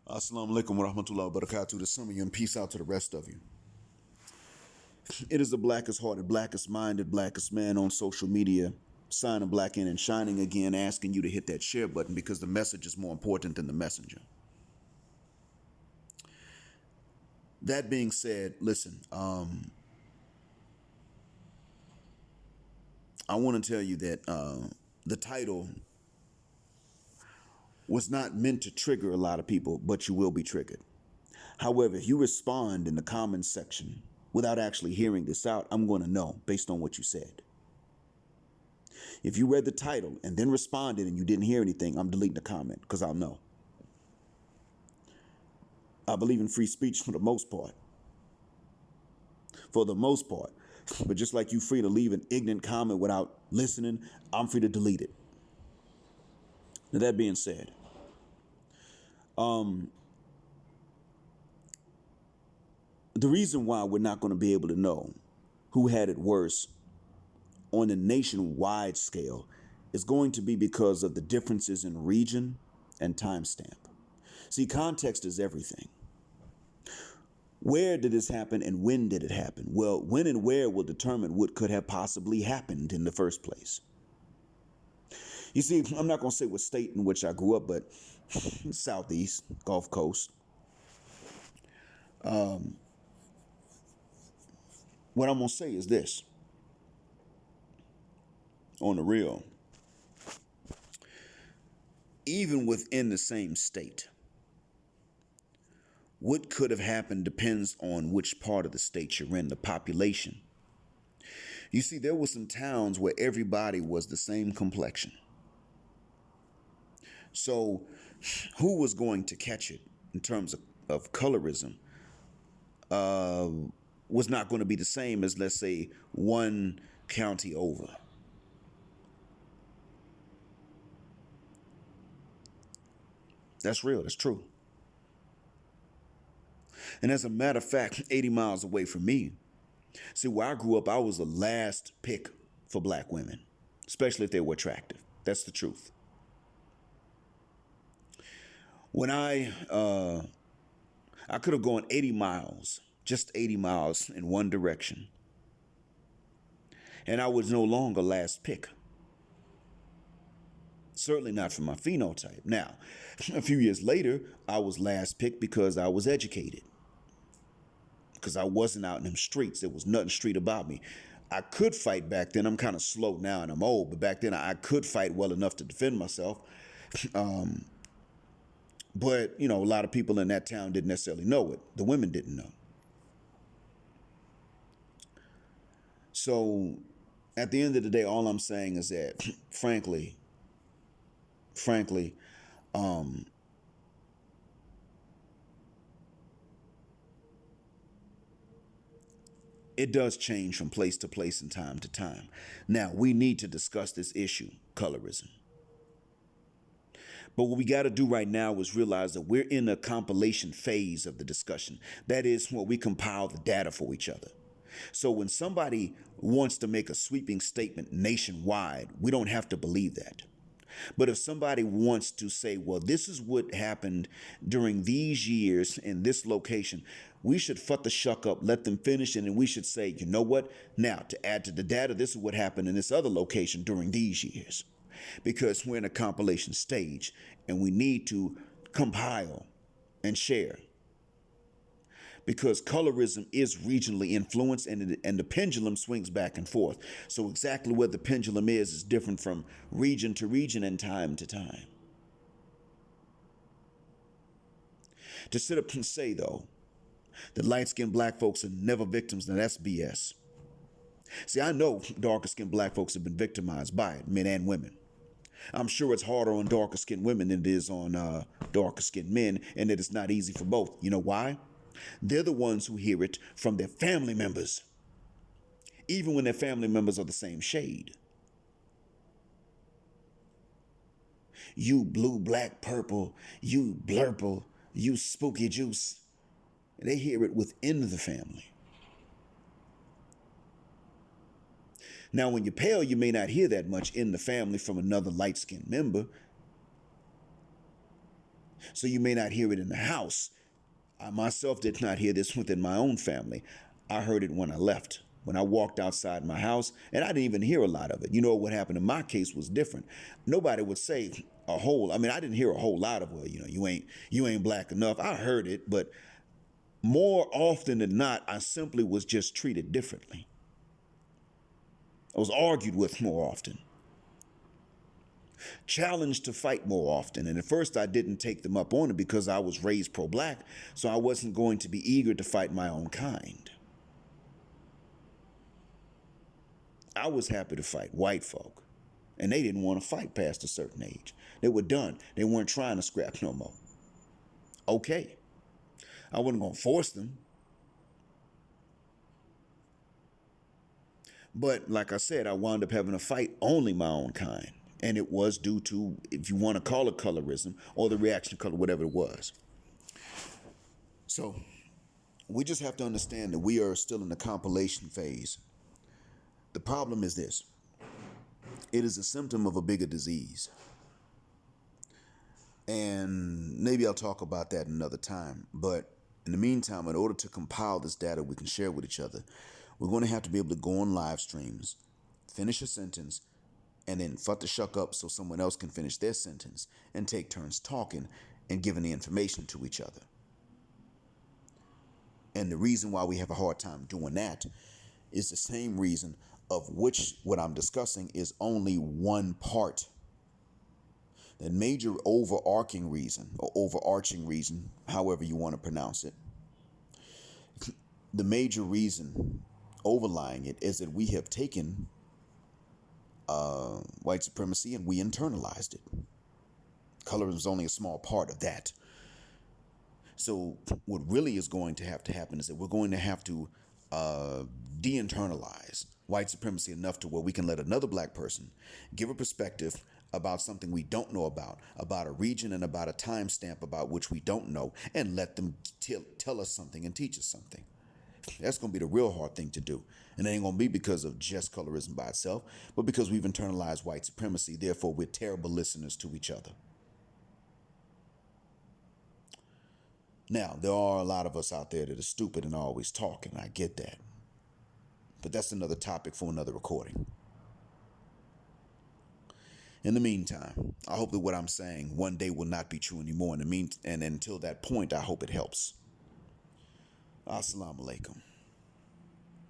Assalamu alaikum wa rahmatullahi wa barakatuh to some of you and peace out to the rest of you. It is the blackest hearted, blackest minded, blackest man on social media, signing black in and shining again, asking you to hit that share button because the message is more important than the messenger. That being said, listen, I want to tell you that the title was not meant to trigger a lot of people, but you will be triggered. However, if you respond in the comments section without actually hearing this out, I'm going to know based on what you said. If you read the title and then responded and you didn't hear anything, I'm deleting the comment because I'll know. I believe in free speech for the most part. For the most part. But just like you free to leave an ignorant comment without listening, I'm free to delete it. Now, that being said, the reason why we're not going to be able to know who had it worse on a nationwide scale is going to be because of the differences in region and timestamp. See, context is everything. Where did this happen and when did it happen? Well, when and where will determine what could have possibly happened in the first place. You see, I'm not going to say what state in which I grew up, but Southeast, Gulf Coast. What I'm going to say is this. On the real, even within the same state, what could have happened depends on which part of the state you're in, the population. You see, there were some towns where everybody was the same complexion. So who was going to catch it in terms of colorism was not going to be the same as, let's say, one county over. That's real. That's true. And as a matter of fact, 80 miles away from me, see, where I grew up, I was the last pick for black women, especially if they were attractive. That's the truth. When I could have gone 80 miles, just 80 miles in one direction, and I was no longer last pick. Certainly not for my phenotype. Now, a few years later, I was last pick because I was educated. Because I wasn't out in them streets. There was nothing street about me. I could fight back then. I'm kind of slow now and I'm old, but back then I could fight well enough to defend myself. But, a lot of people in that town didn't necessarily know it. The women didn't know. So at the end of the day, all I'm saying is that, frankly, it does change from place to place and time to time. Now, we need to discuss this issue, colorism. But what we got to do right now is realize that we're in a compilation phase of the discussion. That is where we compile the data for each other. So when somebody wants to make a sweeping statement nationwide, we don't have to believe that. But if somebody wants to say, well, this is what happened during these years in this location, we should fuck the shuck up, let them finish, and then we should say, you know what? Now, to add to the data, this is what happened in this other location during these years. Because we're in a compilation stage and we need to compile and share. Because colorism is regionally influenced and the pendulum swings back and forth. So exactly where the pendulum is different from region to region and time to time. To sit up and say, though, that light-skinned black folks are never victims, now that's BS. See, I know darker-skinned black folks have been victimized by it, men and women. I'm sure it's harder on darker-skinned women than it is on darker-skinned men, and that it's not easy for both. You know why? They're the ones who hear it from their family members, even when their family members are the same shade. You blue, black, purple, you blurple, you spooky juice. They hear it within the family. Now, when you're pale, you may not hear that much in the family from another light-skinned member. So you may not hear it in the house. I myself did not hear this within my own family. I heard it when I left. When I walked outside my house, and I didn't even hear a lot of it. You know what happened in my case was different. Nobody would say a whole. I mean, I didn't hear a whole lot of, well, you ain't black enough. I heard it, but more often than not, I simply was just treated differently. I was argued with more often, challenged to fight more often. And at first, I didn't take them up on it because I was raised pro-black, so I wasn't going to be eager to fight my own kind. I was happy to fight white folk, and they didn't want to fight past a certain age. They were done. They weren't trying to scrap no more. Okay. I wasn't going to force them. But like I said, I wound up having to fight only my own kind. And it was due to, if you want to call it colorism, or the reaction to color, whatever it was. So we just have to understand that we are still in the compilation phase. The problem is this: it is a symptom of a bigger disease. And maybe I'll talk about that another time. But in the meantime, in order to compile this data we can share with each other, we're going to have to be able to go on live streams, finish a sentence, and then fuck the shuck up so someone else can finish their sentence and take turns talking and giving the information to each other. And the reason why we have a hard time doing that is the same reason of which what I'm discussing is only one part. The major overarching reason, or overarching reason, however you want to pronounce it, the major reason overlying it is that we have taken white supremacy and we internalized it. Colorism is only a small part of that. So what really is going to happen is that we're going to have to de-internalize white supremacy enough to where we can let another black person give a perspective about something we don't know about a region and about a timestamp about which we don't know, and let them tell us something and teach us something. That's going to be the real hard thing to do. And it ain't going to be because of just colorism by itself, but because we've internalized white supremacy. Therefore, we're terrible listeners to each other. Now, there are a lot of us out there that are stupid and always talking. I get that. But that's another topic for another recording. In the meantime, I hope that what I'm saying one day will not be true anymore. And until that point, I hope it helps. Assalamu alaikum.